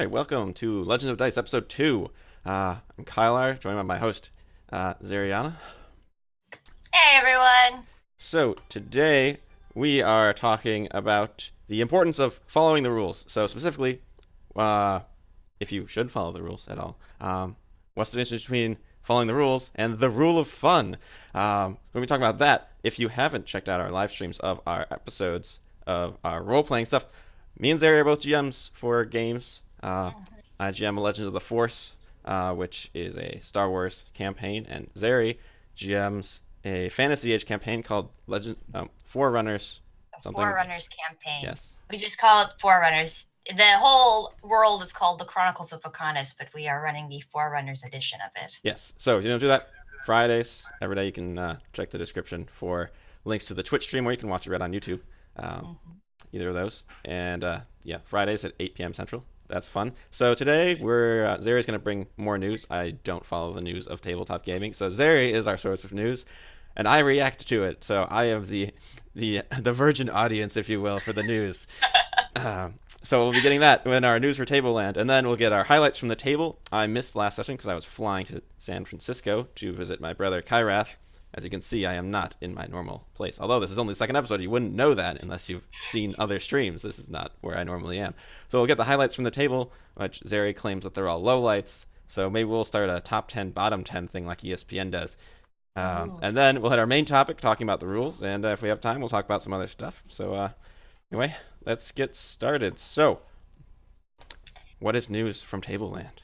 right, welcome to Legends of Dice, episode 2. I'm Kylar, joined by my host, Xeriana. Hey everyone! So, today we are talking about the importance of following the rules. So, specifically, uh, if you should follow the rules at all. What's the difference between following the rules and the rule of fun? When we talk about that, if you haven't checked out our live streams of our episodes of our role playing stuff, me and Zeri are both GMs for games. I GM Legends of the Force, which is a Star Wars campaign, and Zeri GMs a Fantasy Age campaign called Legend Forerunners The something. Forerunners campaign. Yes. We just call it Forerunners. The whole world is called the Chronicles of Ocanis, but we are running the Forerunners edition of it. Yes. So if you don't do that, Fridays, every day you can check the description for links to the Twitch stream, or you can watch it right on YouTube. Um, Mhm. Either of those. And yeah, Fridays at 8 p.m. Central. That's fun. So today we're Zeri's going to bring more news. I don't follow the news of tabletop gaming, so Zeri is our source of news, and I react to it. So I am the virgin audience, if you will, for the news. So we'll be getting that in our news for Tableland, and then we'll get our highlights from the table. I missed last session because I was flying to San Francisco to visit my brother Kyrath. As you can see, I am not in my normal place. Although this is only the second episode, you wouldn't know that unless you've seen other streams. This is not where I normally am. So we'll get the highlights from the table, which Zeri claims that they're all lowlights. So maybe we'll start a top 10, bottom 10 thing like ESPN does. Ooh. And then we'll hit our main topic, talking about the rules. And if we have time, we'll talk about some other stuff. So anyway, let's get started. So, what is news from Tableland?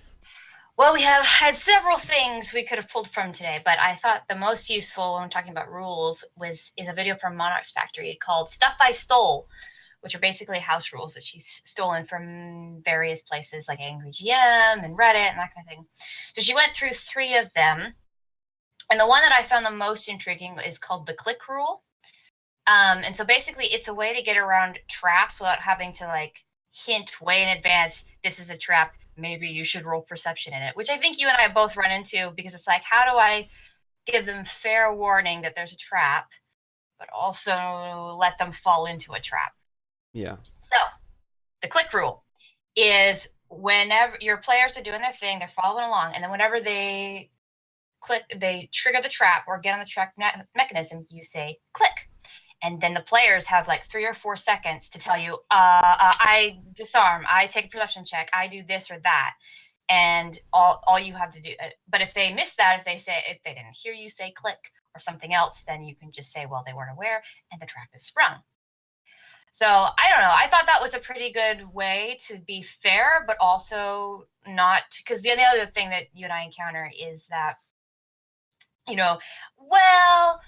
Well, we have had several things we could have pulled from today, but I thought the most useful when talking about rules is a video from Monarch's Factory called Stuff I Stole, which are basically house rules that she's stolen from various places like Angry GM and Reddit and that kind of thing. So she went through 3 of them. And the one that I found the most intriguing is called the click rule. And so basically, it's a way to get around traps without having to like hint way in advance, this is a trap. Maybe you should roll perception in it, which I think you and I both run into because it's like, how do I give them fair warning that there's a trap, but also let them fall into a trap? Yeah. So the click rule is whenever your players are doing their thing, they're following along, and then whenever they trigger the trap or get on the trap mechanism, you say click. And then the players have like 3 or 4 seconds to tell you, I disarm, I take a perception check, I do this or that. And all you have to do, but if they miss that, if they didn't hear you say click or something else, then you can just say, well, they weren't aware and the trap is sprung. So I don't know. I thought that was a pretty good way to be fair, but also not, because the other thing that you and I encounter is that, well,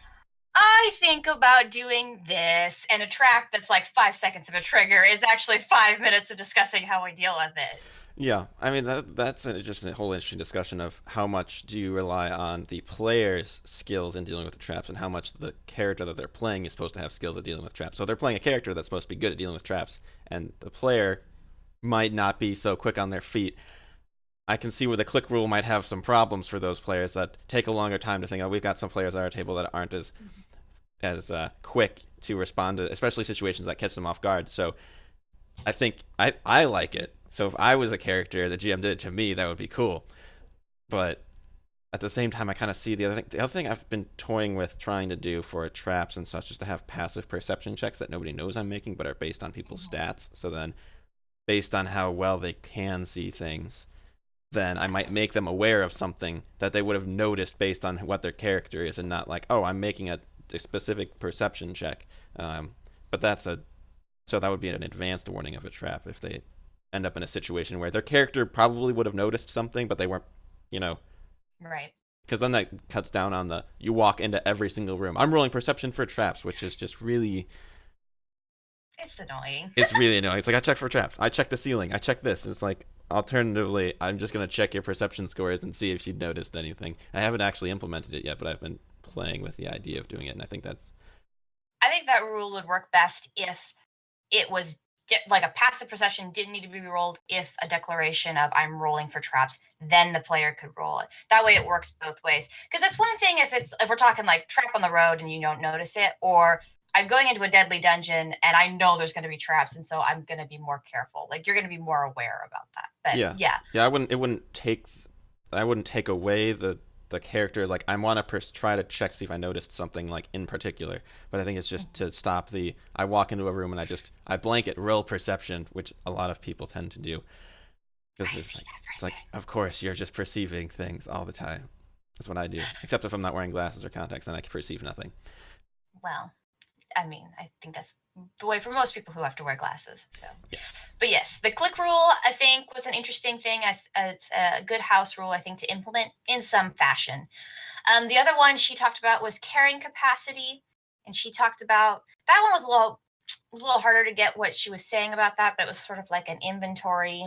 I think about doing this, and a track that's like 5 seconds of a trigger is actually 5 minutes of discussing how we deal with it. Yeah, I mean that's just a whole interesting discussion of how much do you rely on the player's skills in dealing with the traps, and how much the character that they're playing is supposed to have skills at dealing with traps. So they're playing a character that's supposed to be good at dealing with traps, and the player might not be so quick on their feet. I can see where the click rule might have some problems for those players that take a longer time to think. Oh, we've got some players at our table that aren't as quick to respond to, especially situations that catch them off guard. So I think I like it. So if I was a character, the GM did it to me, that would be cool. But at the same time, I kind of see the other thing. The other thing I've been toying with trying to do for traps and such is to have passive perception checks that nobody knows I'm making, but are based on people's stats. So then, based on how well they can see things, then I might make them aware of something that they would have noticed based on what their character is, and not like, oh, I'm making a specific perception check. But that's a so that would be an advanced warning of a trap if they end up in a situation where their character probably would have noticed something, but they weren't, you know, Right. because then that cuts down on the you walk into every single room. I'm rolling perception for traps, which is just really It's annoying. it's really annoying. It's like I check for traps, I check the ceiling, I check this. It's like alternatively, I'm just gonna check your perception scores and see if you noticed anything. I haven't actually implemented it yet, but I've been playing with the idea of doing it, and I think that's I think that rule would work best if it was like a passive perception didn't need to be rolled if a declaration of I'm rolling for traps, then the player could roll it. That way it works both ways. Because it's one thing if we're talking like trap on the road and you don't notice it, or I'm going into a deadly dungeon and I know there's going to be traps, and so I'm going to be more careful. Like you're going to be more aware about that. But Yeah, yeah, yeah. I wouldn't take away the character. Like I want to try to check see if I noticed something like in particular. But I think it's just to stop the. I walk into a room and I blanket roll perception, which a lot of people tend to do because I see it's like everything. of course you're just perceiving things all the time. That's what I do. Except if I'm not wearing glasses or contacts, then I can perceive nothing. Well, I mean, I think that's the way for most people who have to wear glasses. So, Yes. but yes, the click rule I think was an interesting thing. It's a good house rule I think to implement in some fashion. The other one she talked about was carrying capacity, and she talked about that one was a little harder to get what she was saying about that, but it was sort of like an inventory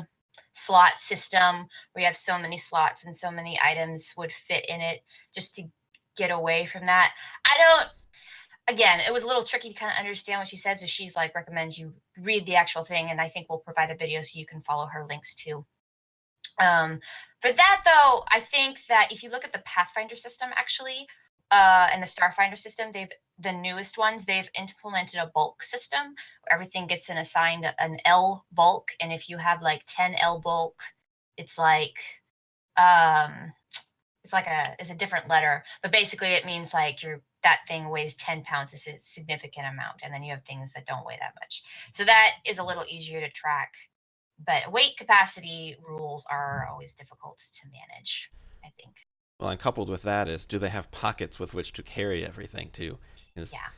slot system where you have so many slots and so many items would fit in it just to get away from that. I don't again, it was a little tricky to kind of understand what she said. So she's like recommends you read the actual thing, and I think we'll provide a video so you can follow her links too. Um, for that though, I think that if you look at the Pathfinder system actually, and the Starfinder system, the newest ones, they've implemented a bulk system where everything gets assigned an L bulk, and if you have like 10 L bulks, it's like um it's a different letter, but basically it means like that thing weighs 10 pounds is a significant amount, and then you have things that don't weigh that much. So that is a little easier to track, but weight capacity rules are always difficult to manage, I think. Well, and coupled with that is, do they have pockets with which to carry everything too? Is Yeah.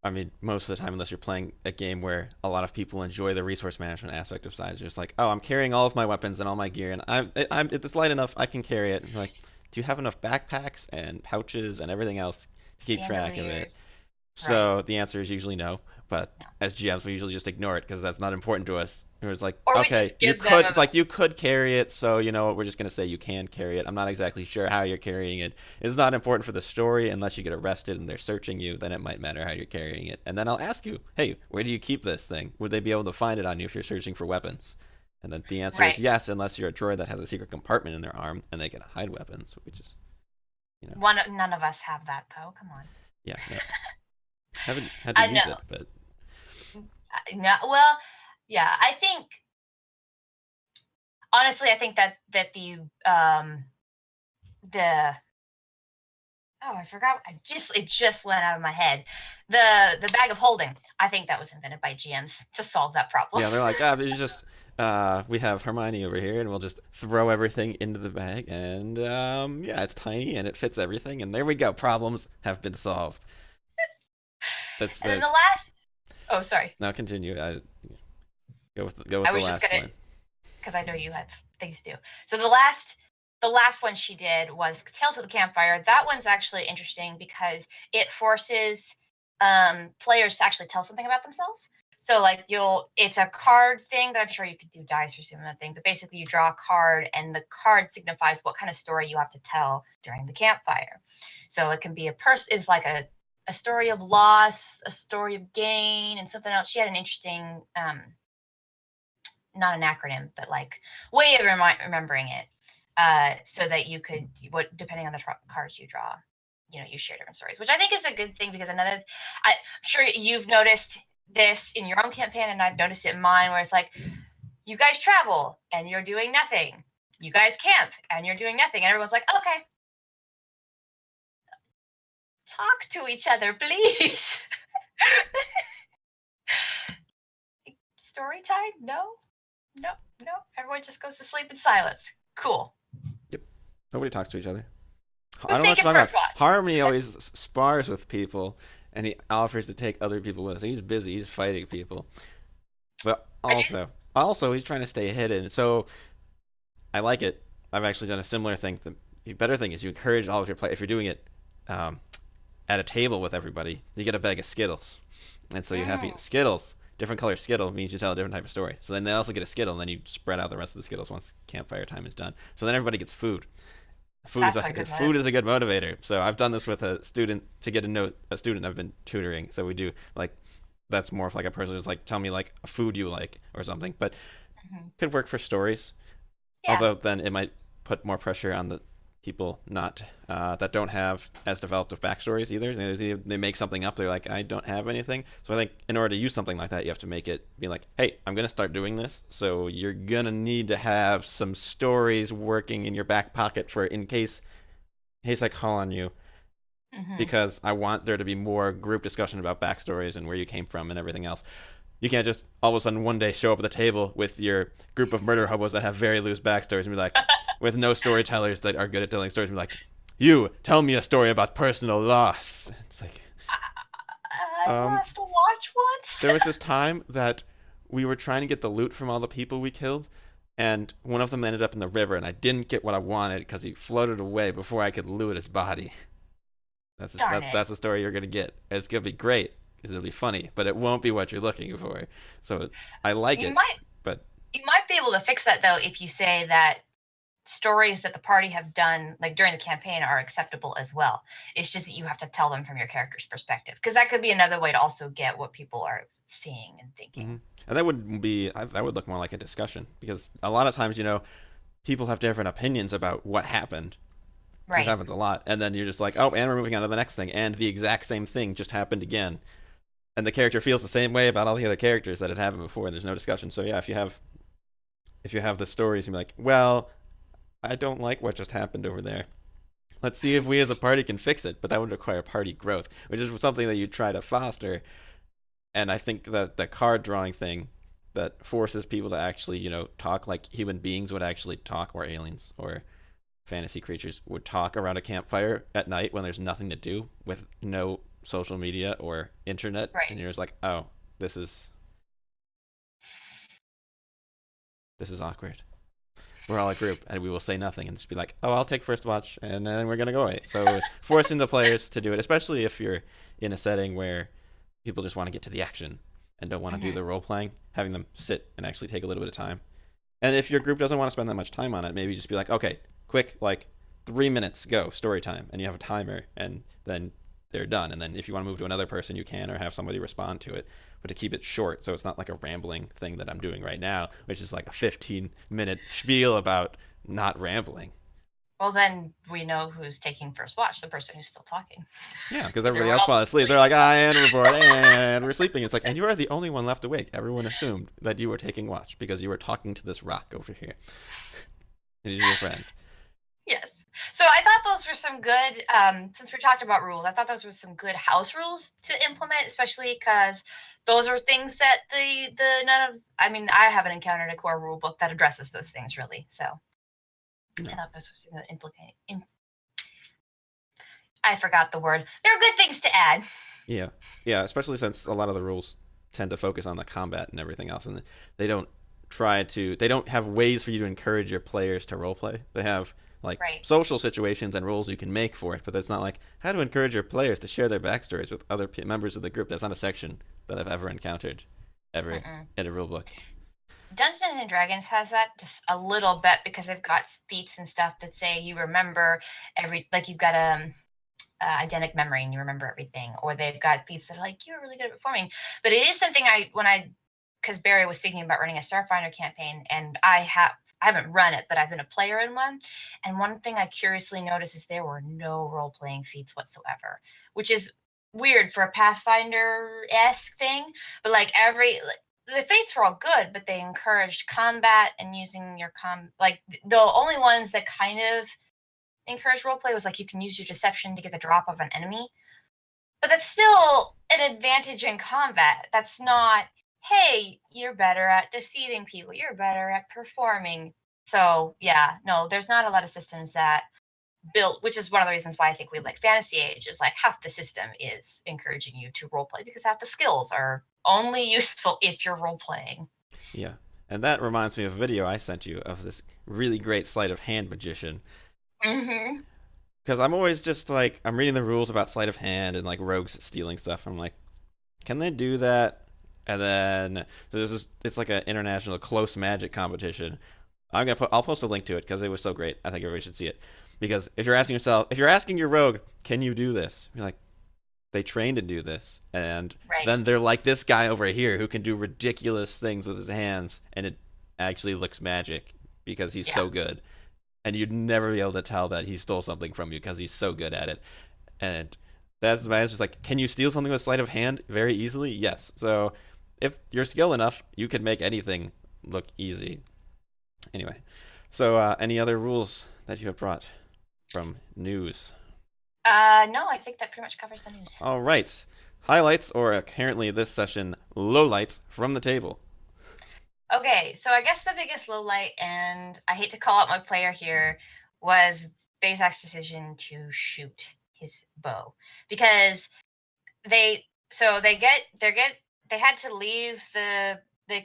I mean, most of the time, unless you're playing a game where a lot of people enjoy the resource management aspect of size, you're just like, oh, I'm carrying all of my weapons and all my gear, and it's light enough, I can carry it. And you're like, do you have enough backpacks and pouches and everything else to keep track of it? Bandoliers. Right. So the answer is usually no. But No. as GMs, we usually just ignore it because that's not important to us. It's like, Or we okay, just give them it's like you could carry it, so you know what, we're just gonna say you can carry it. I'm not exactly sure how you're carrying it. It's not important for the story unless you get arrested and they're searching you. Then it might matter how you're carrying it. And then I'll ask you, hey, where do you keep this thing? Would they be able to find it on you if you're searching for weapons? And then the answer is right. yes, unless you're a droid that has a secret compartment in their arm and they can hide weapons, which is, you know, None of us have that though. Come on. yeah, no, haven't had to use No. it, but No. Well, yeah. I think honestly, I think that the oh, I forgot. It just went out of my head. The bag of holding. I think that was invented by GMs to solve that problem. yeah, they're like, ah, but you just we have Hermione over here, and we'll just throw everything into the bag, and yeah, it's tiny and it fits everything, and there we go. Problems have been solved. That's And then the that's last. Oh, sorry. now continue. Go with I the was just last gonna one. because I know you had things to do. So the last one she did was Tales of the Campfire. That one's actually interesting because it forces players to actually tell something about themselves. So like it's a card thing, but I'm sure you could do dice or similar thing. But basically, you draw a card, and the card signifies what kind of story you have to tell during the campfire. So it can be is like a story of loss, a story of gain, and something else. She had an interesting not an acronym, but like way of remembering it, so that you could, what depending on the cards you draw, you share different stories, which I think is a good thing because I'm sure you've noticed this in your own campaign, and I've noticed it in mine, where it's like you guys travel and you're doing nothing, you guys camp and you're doing nothing, and everyone's like, okay, talk to each other, please. Story time? No, no, no. Everyone just goes to sleep in silence. Cool. Yep, nobody talks to each other. I Who's don't know what taking you're talking first about. watch? Harmony always spars with people, and he offers to take other people with us. He's busy. He's fighting people, but Are you also he's trying to stay hidden. So I like it. I've actually done a similar thing. The better thing is you encourage all of your play. If you're doing it um, at a table with everybody, you get a bag of Skittles, and so you have Mm, Skittles. Different color Skittle means you tell a different type of story. So then they also get a Skittle, and then you spread out the rest of the Skittles once campfire time is done. So then everybody gets food. that's a good Food motive. is a good motivator. So I've done this with a student to get a student I've been tutoring. So we do like that's more of like a person who's like tell me like a food you like or something. But Mhm. could work for stories. Yeah. Although then it might put more pressure on the people not that don't have as developed of backstories either. They make something up. They're like, I don't have anything. So I think in order to use something like that, you have to make it be like, hey, I'm gonna start doing this. So you're gonna need to have some stories working in your back pocket for in case I call on you, Hmm. because I want there to be more group discussion about backstories and where you came from and everything else. You can't just all of a sudden one day show up at the table with your group of murder hobos that have very loose backstories and be like, with no storytellers that are good at telling stories, and be like, you tell me a story about personal loss. It's like, I um, lost a watch once. there was this time that we were trying to get the loot from all the people we killed, and one of them ended up in the river, and I didn't get what I wanted because he floated away before I could loot his body. Darn it. That's the story you're gonna get. It's gonna be great because it'll be funny, but it won't be what you're looking for. So I like You it, might but you might be able to fix that though if you say that stories that the party have done like during the campaign are acceptable as well. It's just that you have to tell them from your character's perspective because that could be another way to also get what people are seeing and mm-hmm. thinking. And that would look more like a discussion because a lot of times people have different opinions about what happened. This Right. happens a lot, and then you're just like, oh, and we're moving on to the next thing, and the exact same thing just happened again, and the character feels the same way about all the other characters that had happened before, and there's no discussion. So yeah, if you have the stories, you're like, well, I don't like what just happened over there. Let's see if we as a party can fix it, but that would require party growth, which is something that you try to foster. And I think that the card drawing thing that forces people to actually, talk like human beings would actually talk, or aliens, or fantasy creatures would talk around a campfire at night when there's nothing to do with no social media or internet, Right. and you're just like, oh, this is awkward. We're all a group, and we will say nothing and just be like, oh, I'll take first watch, and then we're gonna go away. So forcing the players to do it, especially if you're in a setting where people just want to get to the action and don't want to do Hmm. the role playing, having them sit and actually take a little bit of time. And if your group doesn't want to spend that much time on it, maybe just be like, okay, quick, like 3 minutes, go, story time. And you have a timer, and then they're done. And then if you want to move to another person, you can, or have somebody respond to it. But to keep it short, so it's not like a rambling thing that I'm doing right now, which is like a 15-minute spiel about not rambling. Well, then we know who's taking first watch, the person who's still talking. Yeah, because Because everybody everyone else else falls is asleep. They're asleep. like, and we're bored, and we're sleeping. It's like, and you are the only one left awake. Everyone assumed that you were taking watch because you were talking to this rock over here. And he's your friend. Yes. So I thought those were some good, since we talked about rules, I thought those were some good house rules to implement, especially because those are things that I mean, I haven't encountered a core rule book that addresses those things really. So No. I thought this was going to I forgot the word. There are good things to add. Yeah, yeah, especially since a lot of the rules tend to focus on the combat and everything else, and they don't they don't have ways for you to encourage your players to roleplay. They have like Right. social situations and rules you can make for it, but it's not like how to encourage your players to share their backstories with other members of the group. That's not a section that I've ever encountered ever Mm-mm. in a rule book. Dungeons and Dragons has that just a little bit because they've got feats and stuff that say you remember like you've got identic memory and you remember everything, or they've got feats that are like you're really good at performing. But it is something because Barry was thinking about running a Starfinder campaign, and I haven't run it, but I've been a player in one. And one thing I curiously noticed is there were no role playing feats whatsoever, which is weird for a Pathfinder esque thing. But the fates were all good, but they encouraged combat and using your like the only ones that kind of encouraged roleplay was like you can use your deception to get the drop of an enemy. But that's still an advantage in combat. That's not, hey, you're better at deceiving people, you're better at performing. So yeah, no, there's not a lot of systems that built, which is one of the reasons why I think we like Fantasy Age, is like half the system is encouraging you to roleplay because half the skills are only useful if you're role playing. Yeah, and that reminds me of a video I sent you of this really great sleight of hand magician. Mm-hmm. Because I'm always just like I'm reading the rules about sleight of hand and like rogues stealing stuff. I'm like, can they do that? And then so it's like an international close magic competition. I'll post a link to it because it was so great. I think everybody should see it. Because if you're asking your rogue, can you do this? You're like, they train to do this, and Right. then they're like this guy over here who can do ridiculous things with his hands, and it actually looks magic because he's Yeah. so good. and you'd never be able to tell that he stole something from you because he's so good at it. And that's my answer. Is like, can you steal something with sleight of hand very easily? Yes. So if you're skilled enough, you could make anything look easy. Anyway, so any other rules that you have brought from news? No, I think that pretty much covers the news. All right. Highlights, or apparently this session, lowlights from the table. Okay, so I guess the biggest low light, and I hate to call out my player here, was Bazak's decision to shoot his bow because they they had to leave the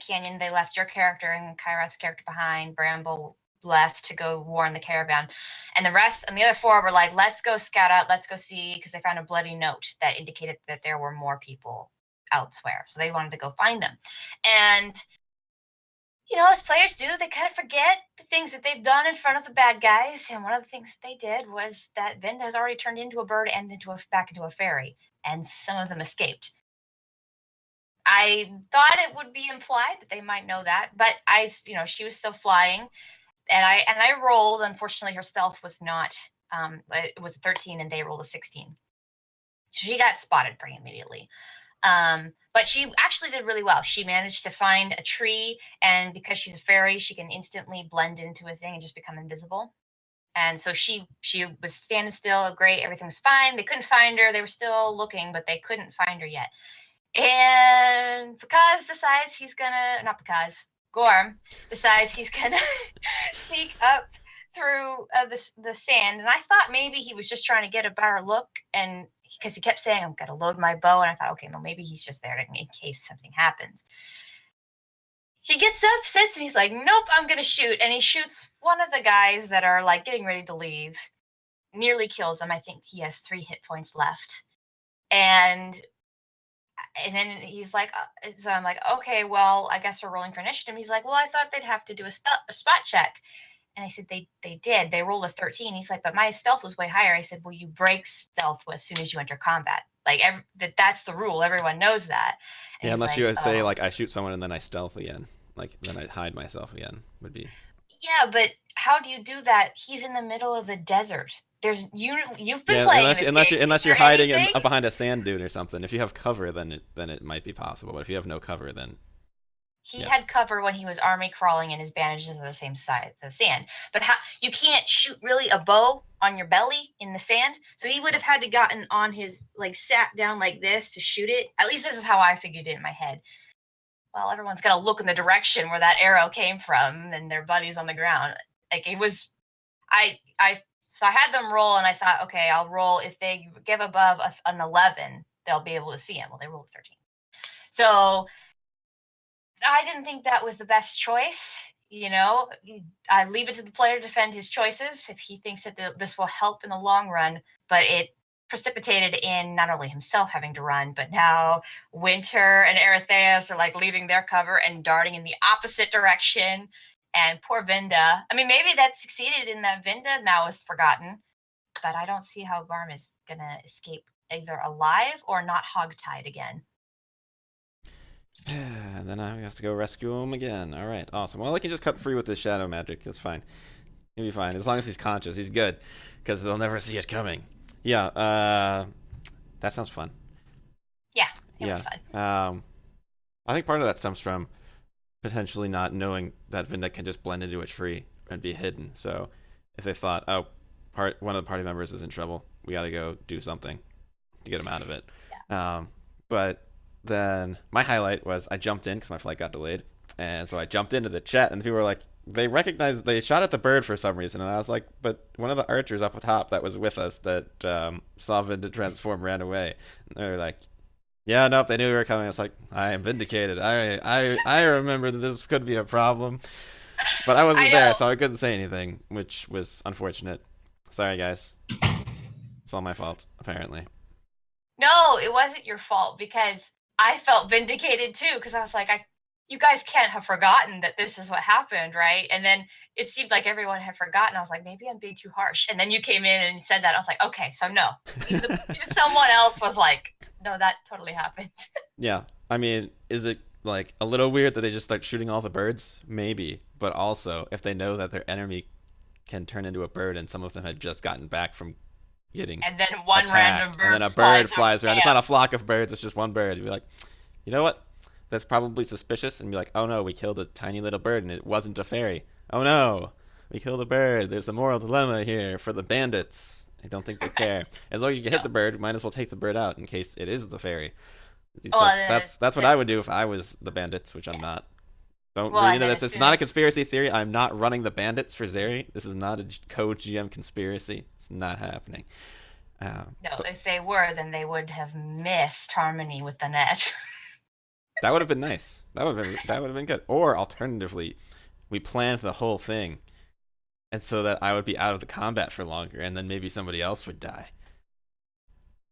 canyon. They left your character and Kyrat's character behind. Bramble left to go warn the caravan, and the other four were like, let's go scout out, let's go see, because they found a bloody note that indicated that there were more people elsewhere, so they wanted to go find them. And as players do, they kind of forget the things that they've done in front of the bad guys. And one of the things that they did was that Vinda has already turned into a bird and back into a fairy, and some of them escaped. I thought it would be implied that they might know that, but she was still flying, and I rolled. Unfortunately, her stealth was not. It was a 13, and they rolled a 16. She got spotted pretty immediately. But she actually did really well. She managed to find a tree, and because she's a fairy, she can instantly blend into a thing and just become invisible. And so she was standing still, great, everything was fine. They couldn't find her. They were still looking, but they couldn't find her yet. And because decides he's gonna, not because, Gorm decides he's gonna sneak up through the sand. And I thought maybe he was just trying to get a better look, and because he kept saying, I'm gonna load my bow, and I thought, okay, well, maybe he's just there in case something happens. He gets up, sits, and he's like, nope, I'm gonna shoot. And he shoots one of the guys that are like getting ready to leave, nearly kills him. I think he has 3 hit points left. And then he's like, so I'm like, okay, well, I guess we're rolling for initiative. He's like, well, I thought they'd have to do a spot check. And I said, they did. They rolled a 13. He's like, but my stealth was way higher. I said, well, you break stealth as soon as you enter combat. Like, that's the rule. Everyone knows that. And Yeah, he's unless like, you say, like, I shoot someone and then I stealth again. Like, then I hide myself again, would be. Yeah, but how do you do that? He's in the middle of the desert. You've been Yeah, playing this game. unless Is you're there hiding anything? behind a sand dune or something. If you have cover, then it might be possible. But if you have no cover, then He yeah. had cover when he was army crawling, and his bandages are the same size as the sand. But how you can't shoot really a bow on your belly in the sand. So he would have had to gotten on his, like, sat down like this to shoot it. At least this is how I figured it in my head. Well, everyone's gonna look in the direction where that arrow came from, and their buddies on the ground. Like, it was, so I had them roll, and I thought, okay, I'll roll. If they give above an 11, they'll be able to see him. Well, they rolled 13. So I didn't think that was the best choice. I leave it to the player to defend his choices if he thinks that this will help in the long run. But it precipitated in not only himself having to run, but now Winter and Eretheus are like leaving their cover and darting in the opposite direction. And poor Vinda. I mean, maybe that succeeded in that Vinda now is forgotten, but I don't see how Garm is gonna escape either alive or not hogtied again. And then I have to go rescue him again. All right, awesome. Well, I can just cut free with this shadow magic. That's fine. He'll be fine as long as he's conscious. He's good because they'll never see it coming. Yeah. That sounds fun. Yeah, it Yeah. was fun. I think part of that stems from potentially not knowing that Vinda can just blend into a tree and be hidden. So if they thought, oh, one of the party members is in trouble, we got to go do something to get him out of it. Yeah. But then my highlight was I jumped in because my flight got delayed, and so I jumped into the chat, and people were like, they shot at the bird for some reason, and I was like, but one of the archers up top that was with us that saw Vinda transform ran away. And they were like, yeah, nope, they knew we were coming. I was like, I am vindicated. I remember that this could be a problem, but I wasn't there, so I couldn't say anything, which was unfortunate. Sorry, guys. It's all my fault, apparently. No, it wasn't your fault because I felt vindicated too, because I was like, you guys can't have forgotten that this is what happened, right? And then it seemed like everyone had forgotten. I was like, maybe I'm being too harsh. And then you came in and said that. I was like, okay, so no. If someone else was like, no, that totally happened. Yeah. I mean, is it like a little weird that they just start shooting all the birds? Maybe. But also, if they know that their enemy can turn into a bird, and some of them had just gotten back from getting And then one random attacked, and then bird a bird flies over flies around. It's camp. not a flock of birds; it's just one bird. You'd be like, you know what? That's probably suspicious, and be like, oh no, we killed a tiny little bird, and it wasn't a fairy. Oh no, we killed a bird. There's a moral dilemma here for the bandits. I don't think they care. As long as you can hit No. the bird, might as well take the bird out in case it is the fairy. Well, So and that's what I would do if I was the bandits, which I'm yeah. not. Don't Well, read and into then this. as It's soon not a as conspiracy theory. I'm not running the bandits for Zeri. This is not a co-GM conspiracy. It's not happening. no, But if they were, then they would have missed harmony with the net. that would have been nice. That would have been good. Or alternatively, we planned the whole thing, and so that I would be out of the combat for longer, and then maybe somebody else would die.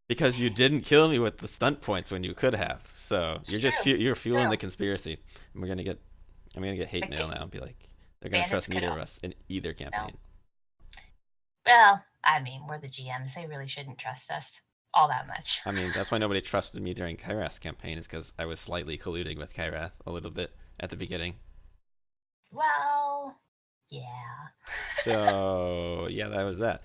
Because you didn't kill me with the stunt points when you could have. So It's you're true. just you're fueling True. the conspiracy. And I'm gonna get hate The mail ki- now and be like, they're gonna bandits trust could neither of help. us in either No. campaign. Well, I mean, we're the GMs. They really shouldn't trust us all that much. I mean, that's why nobody trusted me during Kyrath's campaign, is because I was slightly colluding with Kyrath a little bit at the beginning. Well, yeah. So yeah, that was that.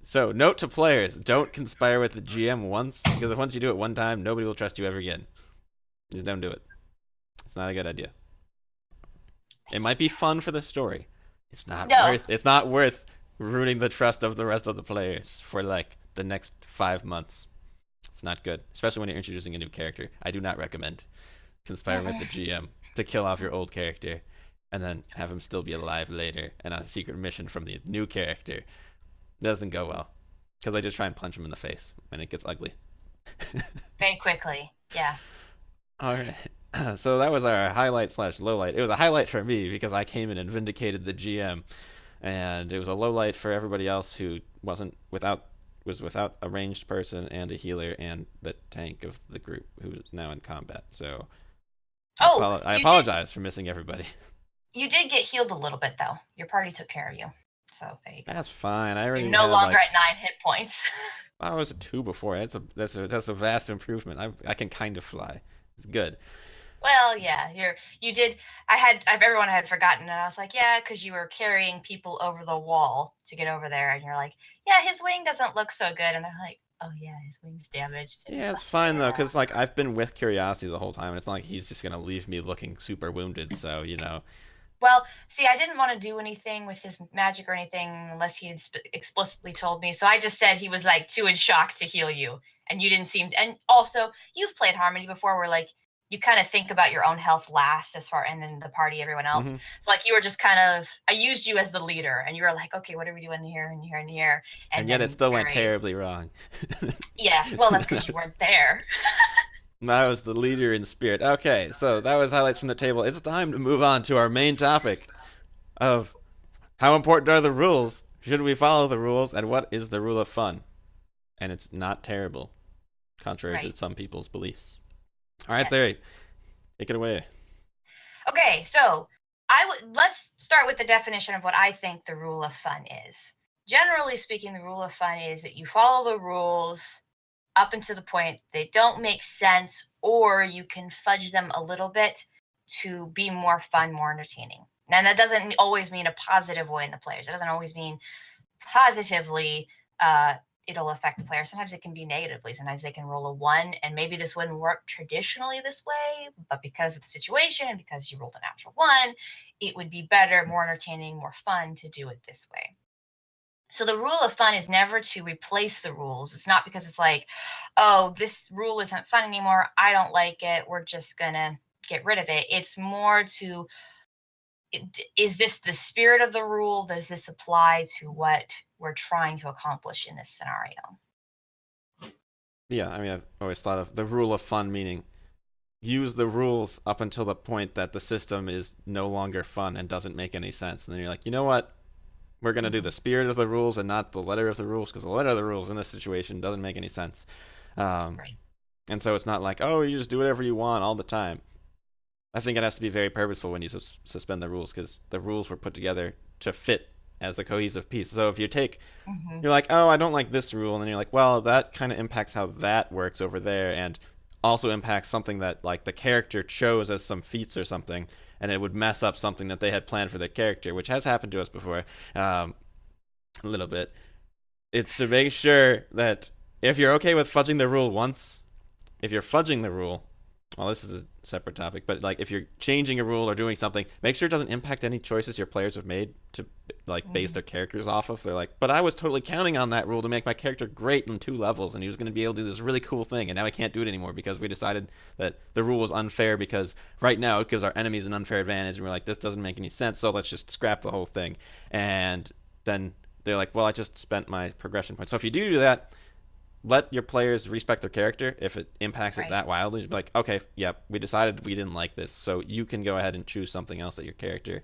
So note to players: don't conspire with the GM once, because if once you do it one time, nobody will trust you ever again. Just don't do it. It's not a good idea. It might be fun for the story. No. It's not worth ruining the trust of the rest of the players for like the next 5 months. It's not good, especially when you're introducing a new character. I do not recommend conspiring with the GM to kill off your old character and then have him still be alive later and on a secret mission from the new character. It doesn't go well, because I just try and punch him in the face and it gets ugly. Very quickly. Yeah. All right. So that was our highlight slash lowlight. It was a highlight for me because I came in and vindicated the GM, and it was a lowlight for everybody else who was without a ranged person and a healer and the tank of the group who's now in combat. So Oh, I you apologize for missing everybody. you did get healed a little bit though. Your party took care of you. So there you go. That's fine. I already You're no had longer like at 9 hit points. I was at 2 before. That's a vast improvement. I can kind of fly. It's good. Well, yeah, you did. Everyone had forgotten, and I was like, yeah, because you were carrying people over the wall to get over there, and you're like, yeah, his wing doesn't look so good, and they're like, oh yeah, his wing's damaged. And Yeah, it's like, fine though, yeah. because like I've been with Curiosity the whole time, and it's not like he's just gonna leave me looking super wounded. So Well, see, I didn't want to do anything with his magic or anything unless he had explicitly told me. So I just said he was like too in shock to heal you, and you didn't seem. And also, you've played Harmony before, where like you kind of think about your own health last, as far, and then the party, everyone else. hmm So like you were just kind of. I used you as the leader, and you were like, okay, what are we doing here and here and here, and and yet it then still went very. terribly wrong. Yeah, well, that's because you weren't there. I was the leader in spirit. Okay, so that was highlights from the table. It's time to move on to our main topic of how important are the rules? Should we follow the rules? And what is the rule of fun? And it's not terrible, contrary to Right. some people's beliefs. All right, Yes. Sari, take it away. Okay, so let's start with the definition of what I think the rule of fun is. Generally speaking, the rule of fun is that you follow the rules up until the point they don't make sense, or you can fudge them a little bit to be more fun, more entertaining. And that doesn't always mean a positive way in the players. It doesn't always mean positively it'll affect the player. Sometimes it can be negatively. Sometimes they can roll a 1, and maybe this wouldn't work traditionally this way, but because of the situation and because you rolled a natural 1, it would be better, more entertaining, more fun to do it this way. So the rule of fun is never to replace the rules. It's not because it's like, oh, this rule isn't fun anymore. I don't like it. We're just going to get rid of it. It's more to, is this the spirit of the rule? Does this apply to what we're trying to accomplish in this scenario? Yeah, I mean, I've always thought of the rule of fun meaning use the rules up until the point that the system is no longer fun and doesn't make any sense. And then you're like, you know what? We're going to do the spirit of the rules and not the letter of the rules, because the letter of the rules in this situation doesn't make any sense. Right. And so it's not like, oh, you just do whatever you want all the time. I think it has to be very purposeful when you suspend the rules, because the rules were put together to fit as a cohesive piece. So if you take, you're like, oh, I don't like this rule, and then you're like, well, that kind of impacts how that works over there, and also impacts something that like the character chose as some feats or something, and it would mess up something that they had planned for their character, which has happened to us before, a little bit. It's to make sure that if you're okay with fudging the rule once, if you're fudging the rule, well, this is a separate topic, but like if you're changing a rule or doing something, make sure it doesn't impact any choices your players have made to like base their characters off of. They're like, but I was totally counting on that rule to make my character great in 2 levels, and he was going to be able to do this really cool thing, and now I can't do it anymore because we decided that the rule was unfair because right now it gives our enemies an unfair advantage, and we're like, this doesn't make any sense, so let's just scrap the whole thing. And then they're like, well, I just spent my progression points. So if you do that, let your players respect their character. If it impacts it Right. that wildly, be like, okay, yep, we decided we didn't like this, so you can go ahead and choose something else that your character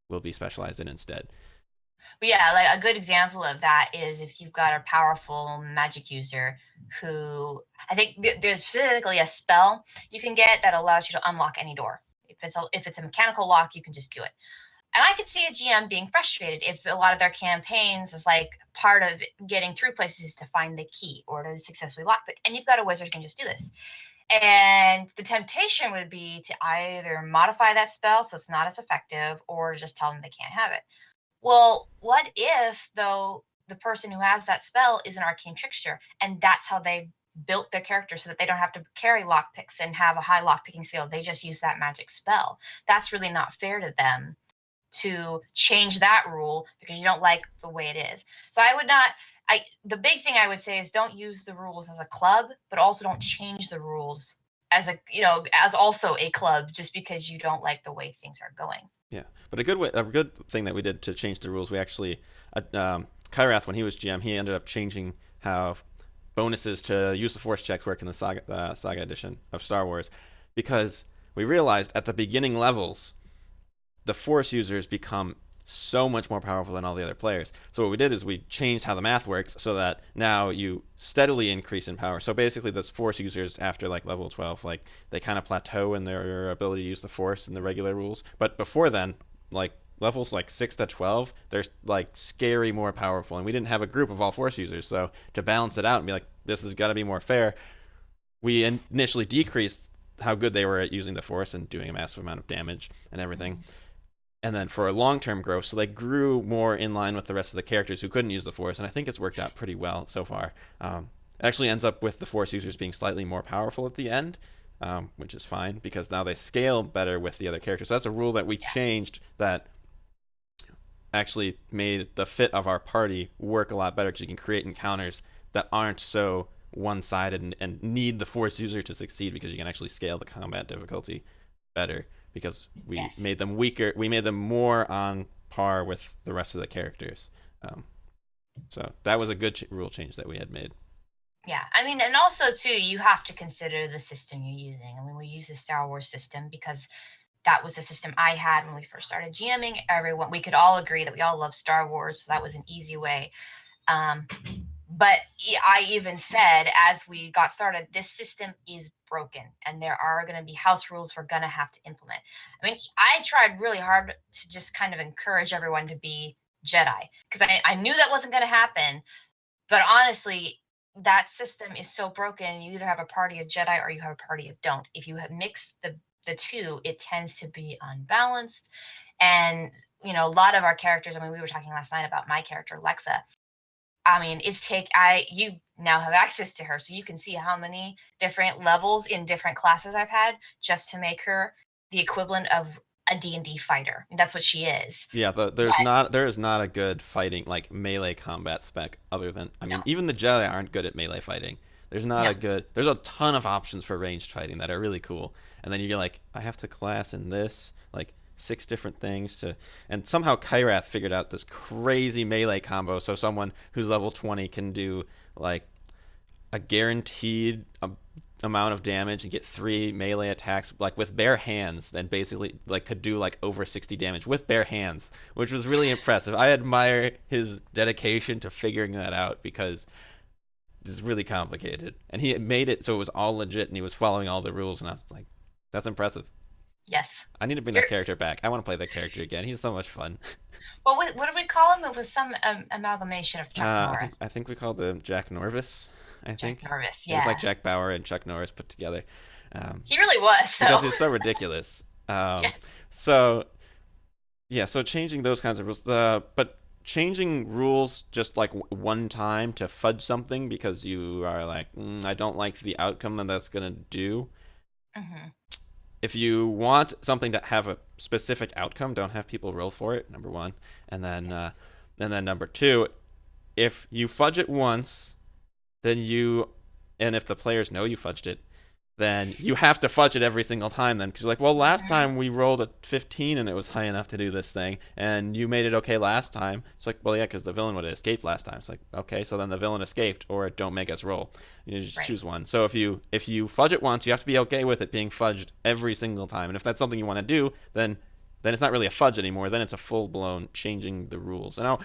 will be specialized in instead. But yeah, like a good example of that is if you've got a powerful magic user who I think there's specifically a spell you can get that allows you to unlock any door. If it's a mechanical lock, you can just do it. And I could see a GM being frustrated if a lot of their campaigns is like part of getting through places to find the key or to successfully lockpick. And you've got a wizard who can just do this. And the temptation would be to either modify that spell so it's not as effective or just tell them they can't have it. Well, what if, though, the person who has that spell is an arcane trickster and that's how they built their character so that they don't have to carry lockpicks and have a high lockpicking skill? They just use that magic spell. That's really not fair to them to change that rule because you don't like the way it is. So I would not the big thing I would say is don't use the rules as a club, but also don't change the rules as as also a club just because you don't like the way things are going. Yeah, but a good thing that we did to change the rules, we actually, Kyrath, when he was GM, he ended up changing how bonuses to use the Force checks work in the Saga edition of Star Wars, because we realized at the beginning levels the Force users become so much more powerful than all the other players. So what we did is we changed how the math works so that now you steadily increase in power. So basically, those Force users after like level 12, like they kind of plateau in their ability to use the Force in the regular rules. But before then, like levels like 6 to 12, they're like scary more powerful. And we didn't have a group of all Force users. So to balance it out and be like, this has got to be more fair, we initially decreased how good they were at using the Force and doing a massive amount of damage and everything. And then for a long-term growth, so they grew more in line with the rest of the characters who couldn't use the Force, and I think it's worked out pretty well so far. It actually ends up with the Force users being slightly more powerful at the end, which is fine, because now they scale better with the other characters. So that's a rule that we changed that actually made the fit of our party work a lot better, because you can create encounters that aren't so one-sided and need the Force user to succeed, because you can actually scale the combat difficulty better. Because we made them weaker, we made them more on par with the rest of the characters. So that was a good rule change that we had made. Yeah, I mean, and also too, you have to consider the system you're using. I mean, we use the Star Wars system because that was the system I had when we first started GMing. Everyone, we could all agree that we all love Star Wars, so that was an easy way. But I even said as we got started, this system is broken and there are going to be house rules we're going to have to implement. I mean, I tried really hard to just kind of encourage everyone to be Jedi because I knew that wasn't going to happen. But honestly, that system is so broken. You either have a party of Jedi or you have a party of don't. If you have mixed the two, it tends to be unbalanced. And, a lot of our characters, I mean, we were talking last night about my character, Lexa. I mean, you now have access to her, so you can see how many different levels in different classes I've had just to make her the equivalent of a D&D fighter. And that's what she is. Yeah, there is not a good fighting like melee combat spec other than I mean No, even the Jedi aren't good at melee fighting. no, There's a ton of options for ranged fighting that are really cool. And then you're like, I have to class in this like 6 different things to, and somehow Kyrath figured out this crazy melee combo so someone who's level 20 can do like a guaranteed amount of damage and get 3 melee attacks like with bare hands, then basically like could do like over 60 damage with bare hands, which was really impressive. I admire his dedication to figuring that out because it's really complicated, and he made it so it was all legit and he was following all the rules, and I was like, that's impressive. yes. I need to bring that character back. I want to play that character again. He's so much fun. What did we call him? It was some amalgamation of Chuck Norris. I think we called him Jack Norvis. I think Jack Norris, it was yeah. like Jack Bauer and Chuck Norris put together. He really was. Because he's so ridiculous. Um, Yeah. so yeah, so changing those kinds of rules, but changing rules just like one time to fudge something because you are like, I don't like the outcome that that's gonna do. Hmm. If you want something to have a specific outcome, don't have people roll for it. Number one, and then Yes. uh, and then number two, if you fudge it once, then you, and if the players know you fudged it, then you have to fudge it every single time then because you're like, well, last Hmm. time we rolled a 15 and it was high enough to do this thing and you made it okay last time. It's like, well, yeah, because the villain would have escaped last time. It's like, okay, so then the villain escaped, or don't make us roll. You just Right. choose one. So if you fudge it once, you have to be okay with it being fudged every single time. And if that's something you want to do, then it's not really a fudge anymore. Then it's a full blown changing the rules. And now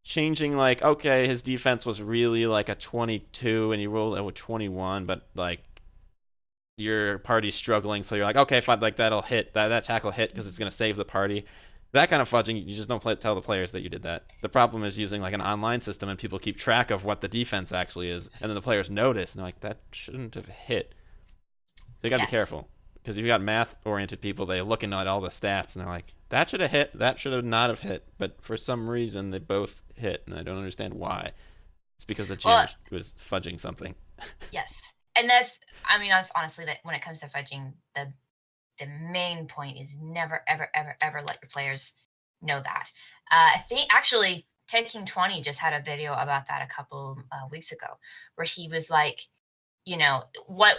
changing, like, okay, his defense was really like a 22 and he rolled a 21, but like your party's struggling, so you're like, okay, fine, like that'll hit, that tackle hit because it's gonna save the party. That kind of fudging, you just don't tell the players that you did that. The problem is using like an online system and people keep track of what the defense actually is, and then the players notice and they're like, that shouldn't have hit. So you gotta be Yes. careful because if you got math-oriented people, they're looking at all the stats and they're like, that should have hit, that should have not have hit, but for some reason they both hit, and I don't understand why. It's because the GM Well, was fudging something. yes. And that's, I mean, that's honestly that when it comes to fudging, the main point is never, ever, ever, ever let your players know that. I think actually Taking 20 just had a video about that a couple weeks ago, where he was like,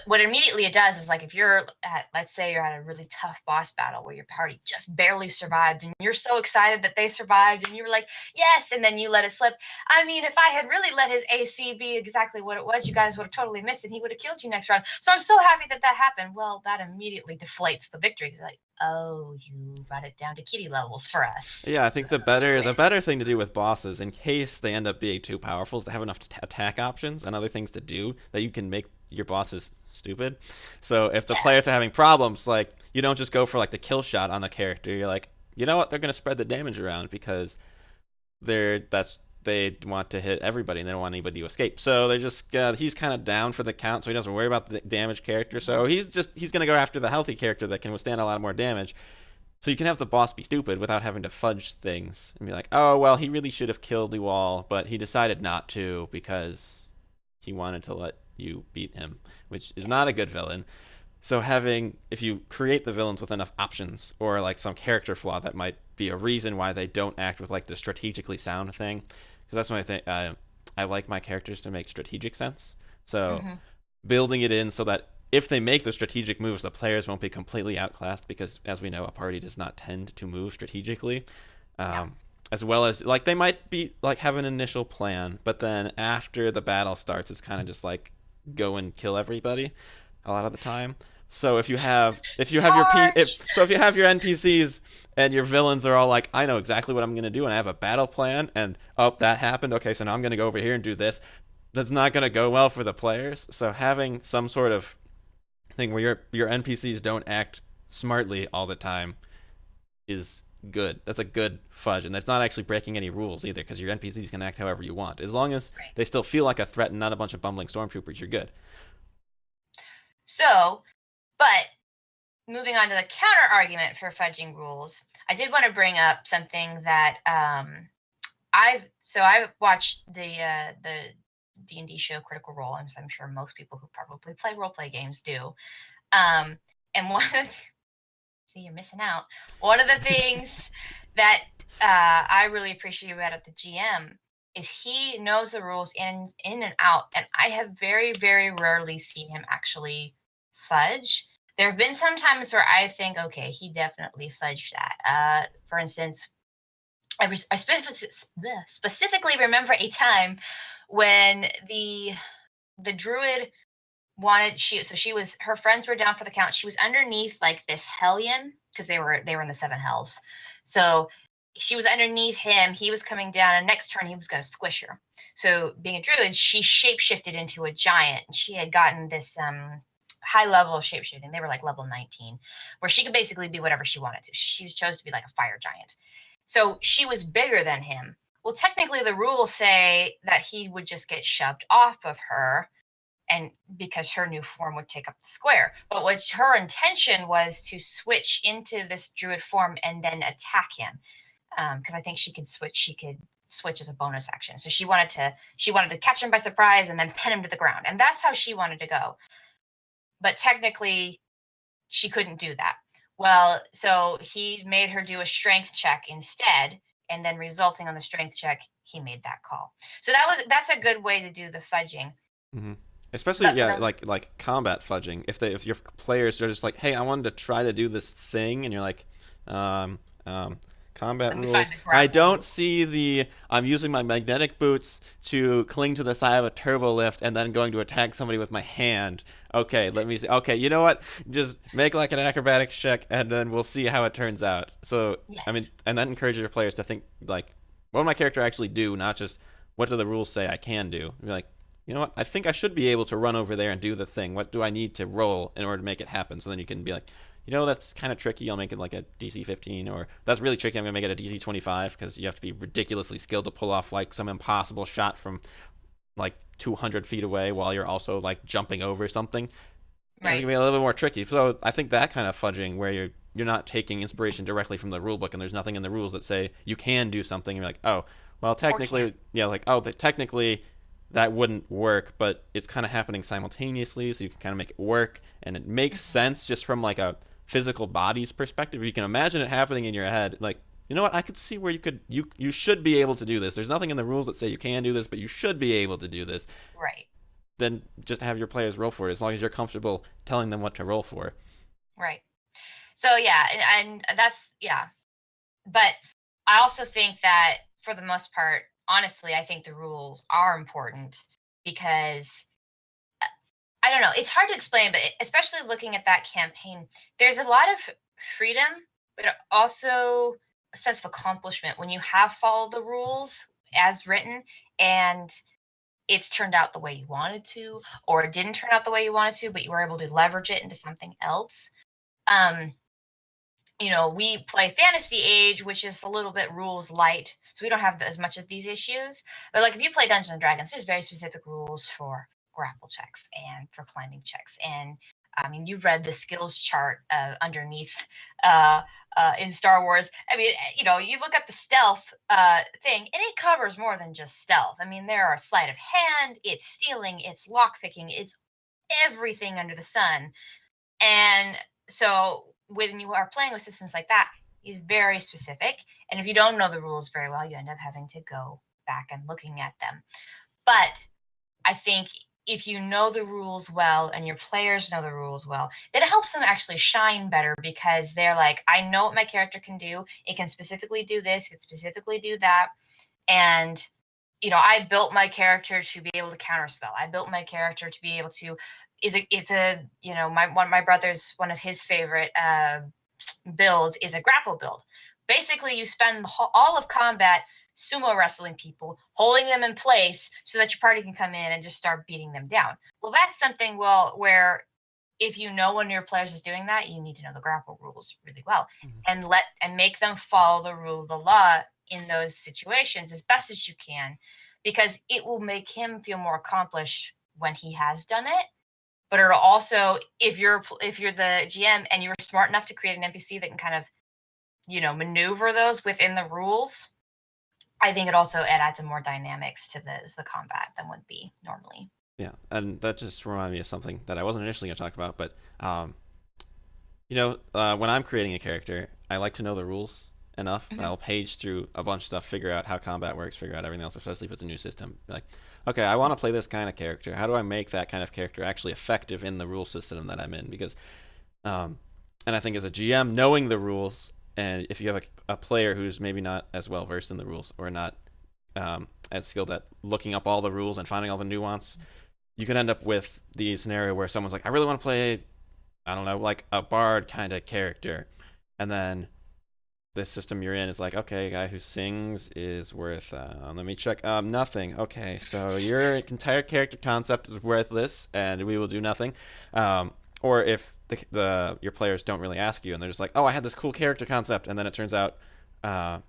what immediately it does is, like, if you're at, let's say you're at a really tough boss battle where your party just barely survived and you're so excited that they survived and you were like, yes, and then you let it slip. I mean, if I had really let his AC be exactly what it was, you guys would have totally missed it. He would have killed you next round. So I'm so happy that that happened. Well, that immediately deflates the victory. It's like, oh, you brought it down to kitty levels for us. Yeah, I So think the better thing to do with bosses, in case they end up being too powerful, is to have enough attack options and other things to do that you can make your bosses stupid. So if the players are yes. having problems, like, you don't just go for like the kill shot on a character. You're like, you know what? They're gonna spread the damage around because they want to hit everybody and they don't want anybody to escape. So they're just he's kind of down for the count, so he doesn't worry about the damage character. So Hmm. he's gonna go after the healthy character that can withstand a lot more damage. So you can have the boss be stupid without having to fudge things and be like, oh, well, he really should have killed you all, but he decided not to because he wanted to let you beat him, which is not a Yes. good villain. So if you create the villains with enough options or like some character flaw that might be a reason why they don't act with like the strategically sound thing, because that's one thing I like my characters to make strategic sense. So Hmm. building it in so that if they make the strategic moves, the players won't be completely outclassed because, as we know, a party does not tend to move strategically. No. Um, as well as like they might be like have an initial plan, but then after the battle starts, it's kind of just like go and kill everybody a lot of the time. So if you have Charge. if you have your NPCs and your villains are all like, I know exactly what I'm gonna do and I have a battle plan, and oh, that happened, okay, so now I'm gonna go over here and do this. That's not gonna go well for the players. So having some sort of thing where your NPCs don't act smartly all the time is good. That's a good fudge, and that's not actually breaking any rules either, because your NPCs can act however you want, as long as Right. they still feel like a threat and not a bunch of bumbling stormtroopers. You're good. So, but moving on to the counter argument for fudging rules, I did want to bring up something that I've watched the D&D show Critical Role. I'm sure most people who probably play role play games do. Um, and one of see, you're missing out. One of the things that I really appreciate about the GM is he knows the rules in and out, and I have very, very rarely seen him actually fudge. There have been some times where I think, okay, he definitely fudged that. For instance, I specifically remember a time when the druid wanted she was her friends were down for the count. She was underneath like this hellion because they were in the seven hells. So she was underneath him. He was coming down, and next turn he was going to squish her. So being a druid, she shapeshifted into a giant, and she had gotten this high level of shapeshifting. They were like level 19, where she could basically be whatever she wanted to. She chose to be like a fire giant. So she was bigger than him. Well, technically, the rules say that he would just get shoved off of her, and because her new form would take up the square. But what her intention was to switch into this druid form and then attack him, because I think she could switch. She could switch as a bonus action. So she wanted to catch him by surprise and then pin him to the ground, and that's how she wanted to go. But technically, she couldn't do that. Well, so he made her do a strength check instead, and then resulting on the strength check, he made that call. So that's a good way to do the fudging. Mm-hmm. Especially, But for yeah, the like combat fudging. If your players are just like, hey, I wanted to try to do this thing, and you're like, um, combat let me find rules. the I grapple don't rule. see the. I'm using my magnetic boots to cling to the side of a turbo lift, and then going to attack somebody with my hand. Okay, let me see. Okay, you know what? Just make like an acrobatics check, and then we'll see how it turns out. So, I mean, Yes. and that encourages your players to think like, what would my character actually do, not just what do the rules say I can do. You're like, you know what? I think I should be able to run over there and do the thing. What do I need to roll in order to make it happen? So then you can be like, you know, that's kind of tricky. I'll make it like a DC 15, or that's really tricky. I'm gonna make it a DC 25 because you have to be ridiculously skilled to pull off like some impossible shot from like 200 feet away while you're also like jumping over something. It's Right. gonna be a little bit more tricky. So I think that kind of fudging where you're not taking inspiration directly from the rule book and there's nothing in the rules that say you can do something. You're like, oh, well, Or can't. technically, yeah, like oh, technically that wouldn't work, but it's kind of happening simultaneously, so you can kind of make it work, and it makes Mm-hmm. sense just from like a physical body's perspective. You can imagine it happening in your head, like you know what? I could see where you should be able to do this. There's nothing in the rules that say you can do this, but you should be able to do this. Right. Then just have your players roll for it as long as you're comfortable telling them what to roll for. Right. So yeah, and that's yeah. But I also think that for the most part, honestly, I think the rules are important because I don't know. It's hard to explain, but especially looking at that campaign, there's a lot of freedom, but also a sense of accomplishment when you have followed the rules as written and it's turned out the way you wanted to, or it didn't turn out the way you wanted to, but you were able to leverage it into something else. Um, we play Fantasy Age, which is a little bit rules light, so we don't have as much of these issues. But like if you play Dungeons and Dragons, there's very specific rules for grapple checks and for climbing checks. And I mean, you've read the skills chart underneath uh, in Star Wars. I mean, you look at the stealth thing, and it covers more than just stealth. I mean, there are sleight of hand, it's stealing, it's lockpicking, it's everything under the sun. And so when you are playing with systems like that, he's very specific. And if you don't know the rules very well, you end up having to go back and looking at them. But I think if you know the rules well and your players know the rules well, then it helps them actually shine better because they're like, I know what my character can do. It can specifically do this, it can specifically do that. And I built my character to be able to counterspell. I built my character to be able to my brother's one of his favorite builds is a grapple build. Basically, you spend all of combat sumo wrestling people, holding them in place so that your party can come in and just start beating them down. Well, that's something where if you know one of your players is doing that, you need to know the grapple rules really well and make them follow the rule of the law in those situations as best as you can, because it will make him feel more accomplished when he has done it. But it'll also, if you're the GM and you're smart enough to create an NPC that can kind of maneuver those within the rules, I think it adds some more dynamics to the combat than would be normally. Yeah, and that just reminded me of something that I wasn't initially going to talk about, but when I'm creating a character, I like to know the rules enough. Mm-hmm. I'll page through a bunch of stuff, figure out how combat works, figure out everything else, especially if it's a new system. Like, okay, I want to play this kind of character. How do I make that kind of character actually effective in the rule system that I'm in? Because, and I think as a GM, knowing the rules, and if you have a player who's maybe not as well versed in the rules or not as skilled at looking up all the rules and finding all the nuance, you can end up with the scenario where someone's like, I really want to play, I don't know, like a bard kind of character. And then the system you're in is like, okay, a guy who sings is worth, let me check, nothing. Okay, so your entire character concept is worth this, and we will do nothing. Or if your players don't really ask you, and they're just like, oh, I had this cool character concept, and then it turns out that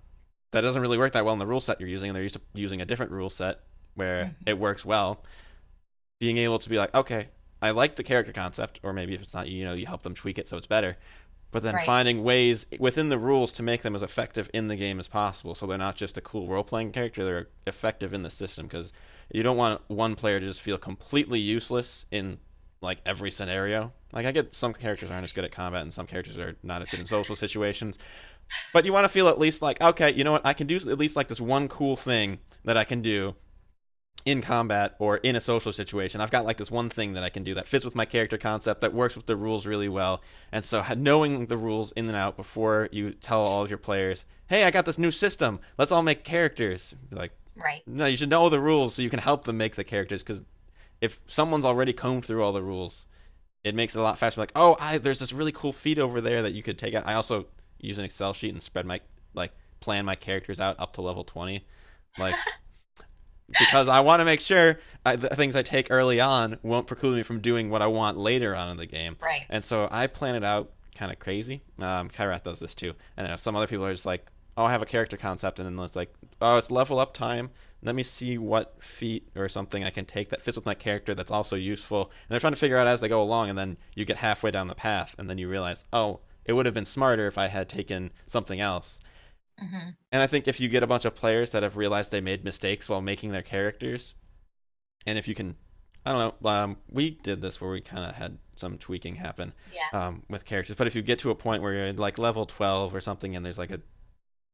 doesn't really work that well in the rule set you're using, and they're used to using a different rule set where Mm-hmm. it works well. being able to be like, okay, I like the character concept, or maybe if it's not, you help them tweak it so it's better. But then Right. finding ways within the rules to make them as effective in the game as possible, so they're not just a cool role playing character; they're effective in the system. Because you don't want one player to just feel completely useless in like every scenario. Like I get some characters aren't as good at combat, and some characters are not as good in social situations. But you want to feel at least like, okay, you know what? I can do at least like this one cool thing that I can do in combat or in a social situation. I've got like this one thing that I can do that fits with my character concept, that works with the rules really well. And so knowing the rules in and out before you tell all of your players, hey, I got this new system. Let's all make characters. Like, Right. no, you should know the rules so you can help them make the characters. Because if someone's already combed through all the rules, it makes it a lot faster. Like, oh, there's this really cool feat over there that you could take out. I also use an Excel sheet and spread my like plan my characters out up to level 20. Like, because I want to make sure the things I take early on won't preclude me from doing what I want later on in the game. Right. And so I plan it out kind of crazy. Kyrat does this too. And some other people are just like, oh, I have a character concept, and then it's like, oh, it's level up time. Let me see what feat or something I can take that fits with my character that's also useful. And they're trying to figure out as they go along, and then you get halfway down the path, and then you realize, oh, it would have been smarter if I had taken something else. Hmm. And I think if you get a bunch of players that have realized they made mistakes while making their characters, and if you can, I don't know, we did this where we kind of had some tweaking happen Yeah. with characters. But if you get to a point where you're like level 12 or something, and there's like a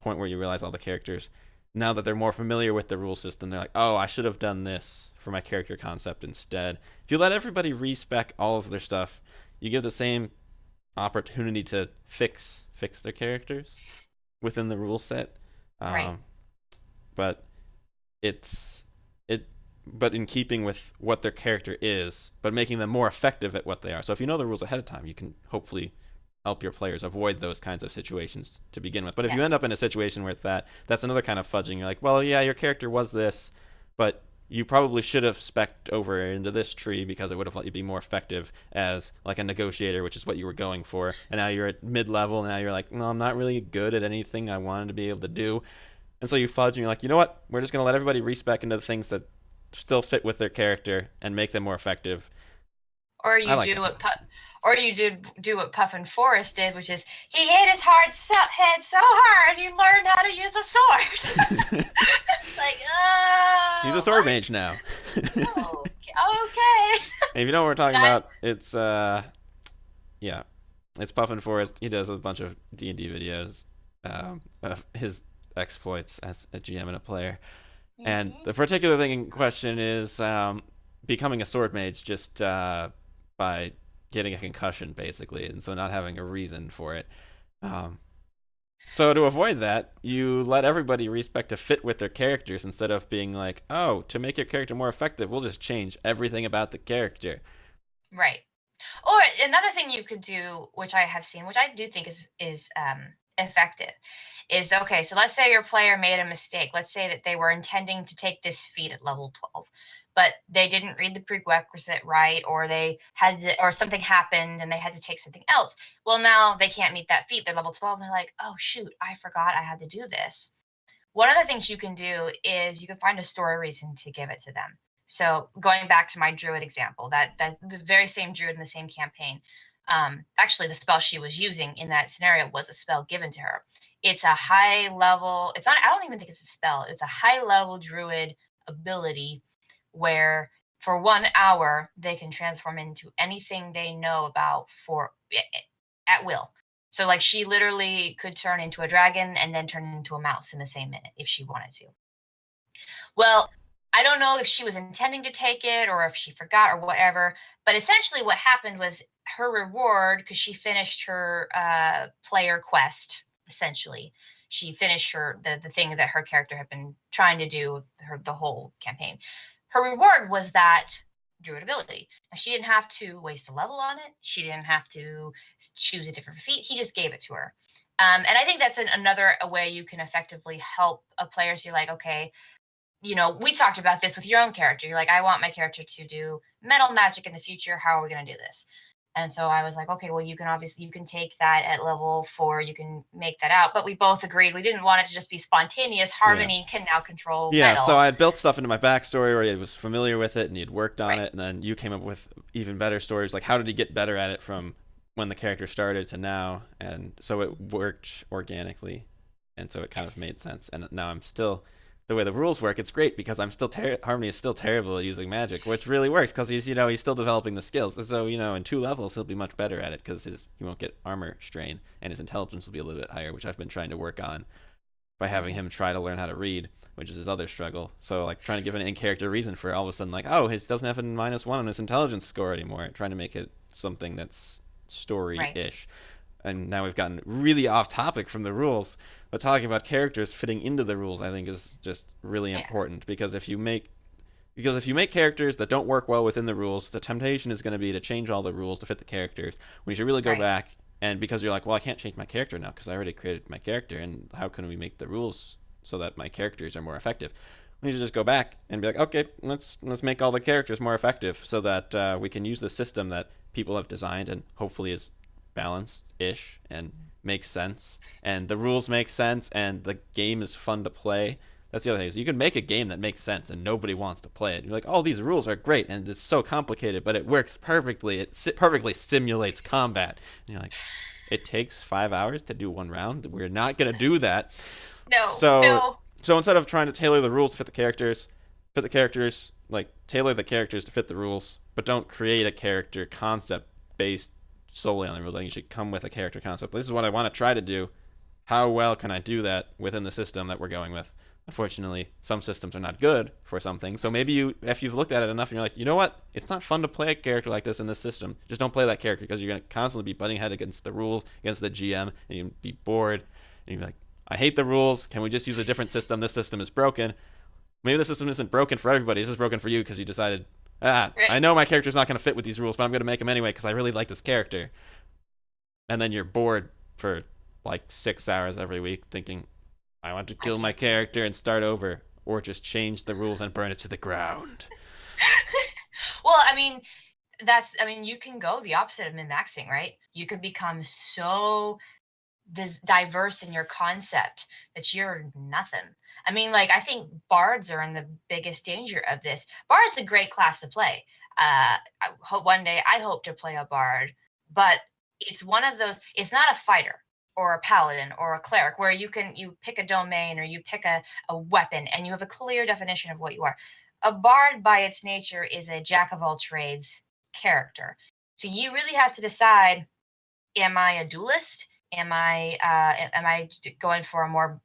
point where you realize all the characters, now that they're more familiar with the rule system, they're like, oh, I should have done this for my character concept instead. If you let everybody respec all of their stuff, you give the same opportunity to fix their characters within the rule set. Right. Um, but it's it but in keeping with what their character is, but making them more effective at what they are. So if you know the rules ahead of time, you can hopefully help your players avoid those kinds of situations to begin with. But if you end Yes. up in a situation where that's another kind of fudging. You're like, well, yeah, your character was this, but you probably should have specced over into this tree because it would have let you be more effective as like a negotiator, which is what you were going for. And now you're at mid-level, and now you're like, no, I'm not really good at anything I wanted to be able to do. And so you fudge, and you're like, you know what? We're just gonna let everybody respec into the things that still fit with their character and make them more effective. Or I you like do that what kind Pu- or you did do what Puffin Forrest did, which is he hit his head so hard he learned how to use a sword. of. Like, He's a sword what? mage now. Oh, okay. If you know what we're talking That, about, it's yeah, it's Puffin Forest. He does a bunch of D&D videos of his exploits as a GM and a player. And mhm. the particular thing in question is becoming a sword mage just by getting a concussion, basically, and so not having a reason for it. Um, so to avoid that, you let everybody respect to fit with their characters instead of being like, oh, to make your character more effective, we'll just change everything about the character. Right. Or another thing you could do, which I have seen, which I do think is effective, is okay. So let's say your player made a mistake. Let's say that they were intending to take this feat at level 12, but they didn't read the prerequisite right, or they had to, or something happened and they had to take something else. Well, now they can't meet that feat. They're level 12. And they're like, oh shoot, I forgot I had to do this. One of the things you can do is you can find a story reason to give it to them. So going back to my druid example, that the very same druid in the same campaign, actually the spell she was using in that scenario was a spell given to her. It's a high level. It's not. I don't even think it's a spell. It's a high level druid ability where for 1 hour they can transform into anything they know about for at will. So like she literally could turn into a dragon and then turn into a mouse in the same minute if she wanted to. Well, I don't know if she was intending to take it or if she forgot or whatever, but essentially what happened was her reward, because she finished her player quest, essentially. She finished the thing that her character had been trying to do the whole campaign. Her reward was that druid ability. Now, she didn't have to waste a level on it. She didn't have to choose a different feat. He just gave it to her. And I think that's another a way you can effectively help a player. So you're like, okay, we talked about this with your own character. You're like, I want my character to do metal magic in the future. How are we going to do this? And so I was like, okay, well, you can take that at level 4, you can make that out. But we both agreed we didn't want it to just be spontaneous. Yeah. Harmony can now control Yeah, so metal. I had built stuff into my backstory where he was familiar with it and he'd worked on Right. it, and then you came up with even better stories. Like, how did he get better at it from when the character started to now? And so it worked organically, and so it kind of Yes. made sense. And now I'm still, the way the rules work, it's great because I'm still Harmony is still terrible at using magic, which really works because he's still developing the skills. So in 2 levels he'll be much better at it because he won't get armor strain and his intelligence will be a little bit higher, which I've been trying to work on by having him try to learn how to read, which is his other struggle. So like trying to give an in-character reason for all of a sudden like, oh, he doesn't have a -1 on his intelligence score anymore. Trying to make it something that's Right. story-ish. And now we've gotten really off topic from the rules, but talking about characters fitting into the rules, I think is just really Yeah. important because if you make characters that don't work well within the rules, the temptation is going to be to change all the rules to fit the characters. When you should really go Right. back and because you're like, well, I can't change my character now because I already created my character, and how can we make the rules so that my characters are more effective? We need to just go back and be like, okay, let's make all the characters more effective so that we can use the system that people have designed and hopefully is balanced ish and makes sense, and the rules make sense, and the game is fun to play. That's the other thing is you can make a game that makes sense and nobody wants to play it. You're like, oh, these rules are great and it's so complicated, but it works perfectly. It perfectly simulates combat. And you're like, it takes 5 hours to do one round. We're not gonna do that. No. So No. so instead of trying to tailor the rules to fit the characters, like tailor the characters to fit the rules, but don't create a character concept based solely on the rules. Like you should come with a character concept. This is what I want to try to do. How well can I do that within the system that we're going with? Unfortunately, some systems are not good for something. So maybe if you've looked at it enough and you're like, you know what? It's not fun to play a character like this in this system. Just don't play that character because you're going to constantly be butting head against the rules, against the GM, and you'll be bored. And you're like, I hate the rules. Can we just use a different system? This system is broken. Maybe the system isn't broken for everybody. It's just broken for you because you decided, I Right. know my character's not going to fit with these rules, but I'm going to make him anyway because I really like this character. And then you're bored for like 6 hours every week thinking, I want to I kill my can't. character and start over, or just change the rules and burn it to the ground. Well, I mean, you can go the opposite of min-maxing, right? You could become so diverse in your concept that you're nothing. I mean, like, I think bards are in the biggest danger of this. Bard's a great class to play. I hope one day I hope to play a bard, but it's one of those. It's not a fighter or a paladin or a cleric where you pick a domain or you pick a weapon and you have a clear definition of what you are. A bard by its nature is a jack of all trades character. So you really have to decide, am I a duelist? Am I going for a more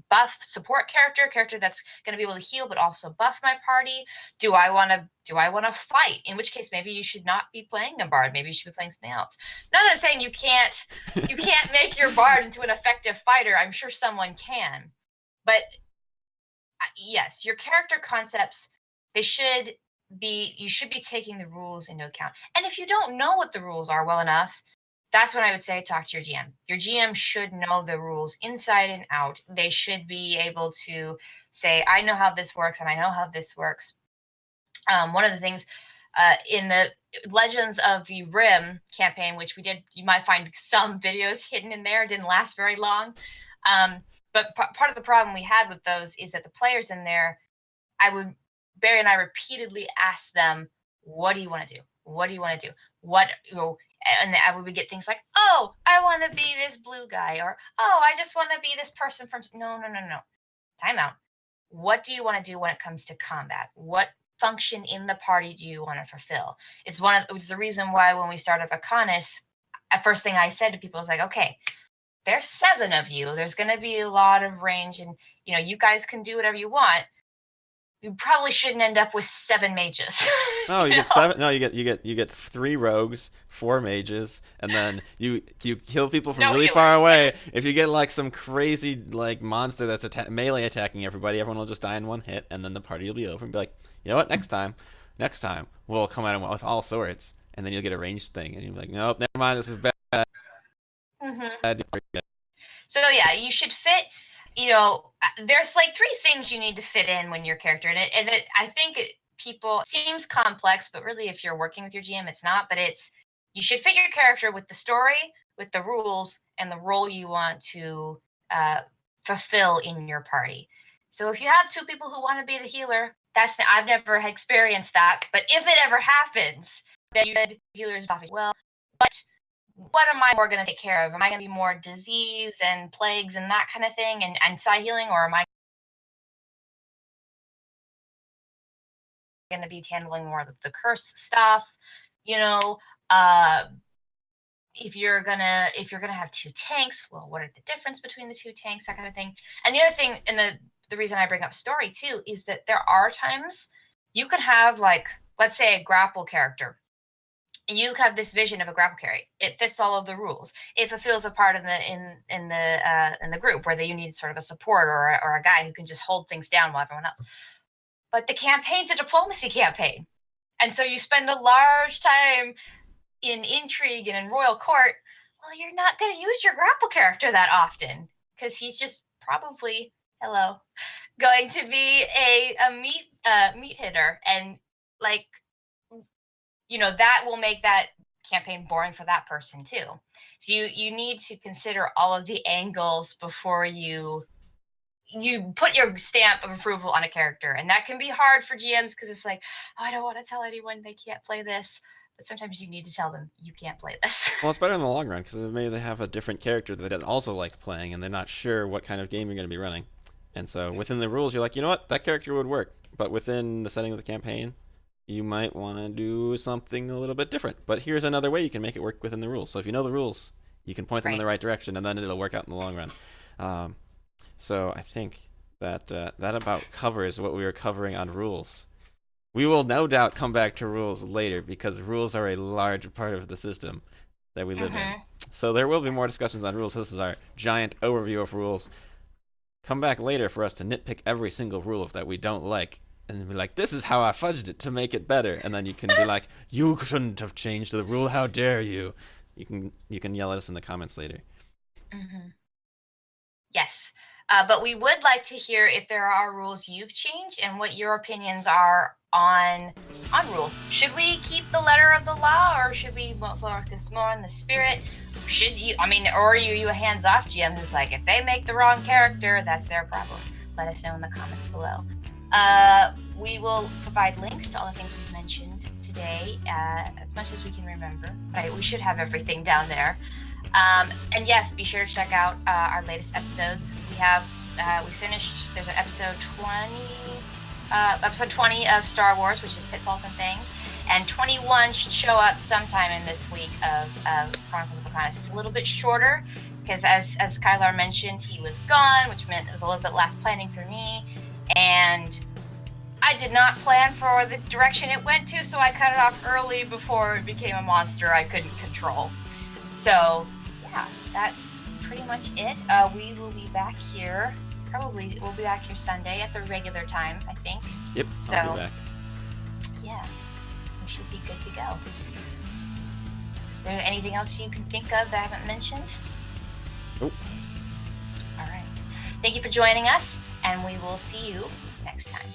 buff support character that's going to be able to heal but also buff my party? Do I want to fight? In which case, maybe you should not be playing a bard. Maybe you should be playing something else. Not that I'm saying you can't make your bard into an effective fighter. I'm sure someone can, but yes, your character concepts, they should you should be taking the rules into account. And if you don't know what the rules are well enough, that's when I would say talk to your GM. Your GM should know the rules inside and out. They should be able to say, I know how this works and I know how this works. One of the things in the Legends of the Rim campaign, which we did, you might find some videos hidden in there. It didn't last very long. But part of the problem we had with those is that the players in there, Barry and I repeatedly asked them, what do you want to do? What do you want to do? And we would get things like, oh, I want to be this blue guy, or oh, I just want to be this person from. No, no, no, no. Time out. What do you want to do when it comes to combat? What function in the party do you want to fulfill? It's the reason why when we started Vacanis, the first thing I said to people was like, okay, there's 7 of you. There's going to be a lot of range, and you guys can do whatever you want. You probably shouldn't end up with 7 mages. No, you you get know? 7. No, you get 3 rogues, 4 mages, and then you kill people from No really far healers. away. If you get like some crazy like monster that's melee attacking everybody, everyone will just die in one hit, and then the party will be over and be like, you know what? Next time we'll come at him with all swords, and then you'll get a ranged thing, and you'll be like, nope, never mind, this is bad. Hmm. So yeah, you should fit. There's like 3 things you need to fit in when your character, I think people, it seems complex, but really, if you're working with your GM, it's not. But it's you should fit your character with the story, with the rules, and the role you want to fulfill in your party. So if you have two people who want to be the healer, I've never experienced that, but if it ever happens, then you said healers Buffy. Well, what am I more going to take care of? Am I going to be more disease and plagues and that kind of thing and psi healing, or am I going to be handling more of the curse stuff? You know, if you're gonna have two tanks, well, what are the difference between the two tanks, that kind of thing. And the other thing, and the reason I bring up story too, is that there are times you could have, like, let's say a grapple character. You have this vision of a grapple carry. It fits all of the rules. It fulfills a part in the group where you need sort of a support or a guy who can just hold things down while everyone else. But the campaign's a diplomacy campaign, and so you spend a large time in intrigue and in royal court. Well, you're not going to use your grapple character that often because he's just probably going to be a meat hitter, and like, that will make that campaign boring for that person too. So you need to consider all of the angles before you put your stamp of approval on a character, and that can be hard for GMs because it's like, oh, I don't want to tell anyone they can't play this, but sometimes you need to tell them you can't play this. Well, it's better in the long run because maybe they have a different character that they also like playing, and they're not sure what kind of game you're going to be running. And so within the rules, you're like, you know what, that character would work. But within the setting of the campaign, you might want to do something a little bit different. But here's another way you can make it work within the rules. So if you know the rules, you can point them in the right direction, and then it'll work out in the long run. So I think that that about covers what we were covering on rules. We will no doubt come back to rules later because rules are a large part of the system that we live in. So there will be more discussions on rules. This is our giant overview of rules. Come back later for us to nitpick every single rule that we don't like and be like, this is how I fudged it to make it better. And then you can be like, you shouldn't have changed the rule. How dare you? You can yell at us in the comments later. Yes. But we would like to hear if there are rules you've changed and what your opinions are on rules. Should we keep the letter of the law, or should we focus more on the spirit? Or are you a hands-off GM who's like, if they make the wrong character, that's their problem? Let us know in the comments below. We will provide links to all the things we've mentioned today, as much as we can remember. Right? We should have everything down there. And yes, be sure to check out our latest episodes. We finished, there's an episode 20 of Star Wars, which is Pitfalls and Things, and 21 should show up sometime in this week of Chronicles of Pocahontas. It's a little bit shorter because, as Kylar mentioned, he was gone, which meant it was a little bit less planning for me, and I did not plan for the direction it went to, so I cut it off early before it became a monster I couldn't control. So yeah, that's pretty much it. We will be back here. We'll be back here Sunday at the regular time, I think. Yep, so, I'll be back. Yeah, we should be good to go. Is there anything else you can think of that I haven't mentioned? Nope. All right. Thank you for joining us, and we will see you next time.